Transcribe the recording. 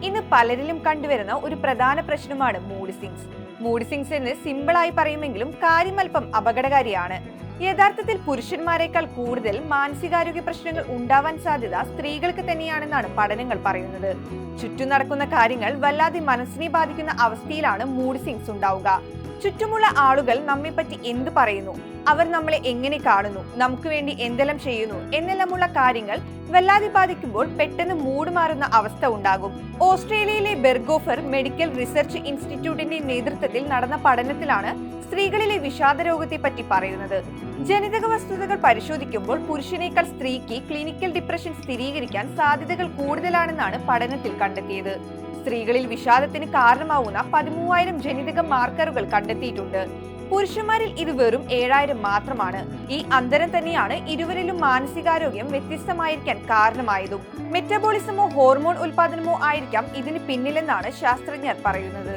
ഇന്ന് പലരിലും കണ്ടുവരുന്ന ഒരു പ്രധാന പ്രശ്നമാണ് മൂഡ് സ്വിങ്സ്. മൂഡ് സ്വിങ്സ് എന്ന് സിമ്പിളായി പറയുമെങ്കിലും കാര്യം അല്പം അപകടകാരിയാണ്. യഥാർത്ഥത്തിൽ പുരുഷന്മാരെക്കാൾ കൂടുതൽ മാനസികാരോഗ്യ പ്രശ്നങ്ങൾ ഉണ്ടാവാൻ സാധ്യത സ്ത്രീകൾക്ക് തന്നെയാണെന്നാണ് പഠനങ്ങൾ പറയുന്നത്. ചുറ്റും നടക്കുന്ന കാര്യങ്ങൾ വല്ലാതെ മനസ്സിനെ ബാധിക്കുന്ന അവസ്ഥയിലാണ് മൂഡ് സ്വിങ്സ് ഉണ്ടാവുക. ചുറ്റുമുള്ള ആളുകൾ നമ്മെപ്പറ്റി എന്ത് പറയുന്നു, അവർ നമ്മളെ എങ്ങനെ കാണുന്നു, നമുക്ക് വേണ്ടി എന്തെല്ലാം ചെയ്യുന്നു എന്നെല്ലാമുള്ള കാര്യങ്ങൾ വല്ലാതെ ബാധിക്കുമ്പോൾ പെട്ടെന്ന് മൂഡ് മാറുന്ന അവസ്ഥ ഉണ്ടാകും. ഓസ്ട്രേലിയയിലെ ബെർഗോഫർ മെഡിക്കൽ റിസർച്ച് ഇൻസ്റ്റിറ്റ്യൂട്ടിന്റെ നേതൃത്വത്തിൽ നടന്ന പഠനത്തിലാണ് സ്ത്രീകളിലെ വിഷാദ രോഗത്തെ പറ്റി പറയുന്നത്. ജനിതക വസ്തുതകൾ പരിശോധിക്കുമ്പോൾ പുരുഷനേക്കാൾ സ്ത്രീക്ക് ക്ലിനിക്കൽ ഡിപ്രഷൻ സ്ഥിരീകരിക്കാൻ സാധ്യതകൾ കൂടുതലാണെന്നാണ് പഠനത്തിൽ കണ്ടെത്തിയത്. സ്ത്രീകളിൽ വിഷാദത്തിന് കാരണമാവുന്ന 13,000 ജനിതക മാർക്കറുകൾ കണ്ടെത്തിയിട്ടുണ്ട്. പുരുഷന്മാരിൽ ഇത് വെറും 7,000 മാത്രമാണ്. ഈ അന്തരം തന്നെയാണ് ഇരുവരിലും മാനസികാരോഗ്യം വ്യത്യസ്തമായിരിക്കാൻ കാരണമായതും. മെറ്റബോളിസമോ ഹോർമോൺ ഉൽപാദനമോ ആയിരിക്കാം ഇതിന് പിന്നിലെന്നാണ് ശാസ്ത്രജ്ഞർ പറയുന്നത്.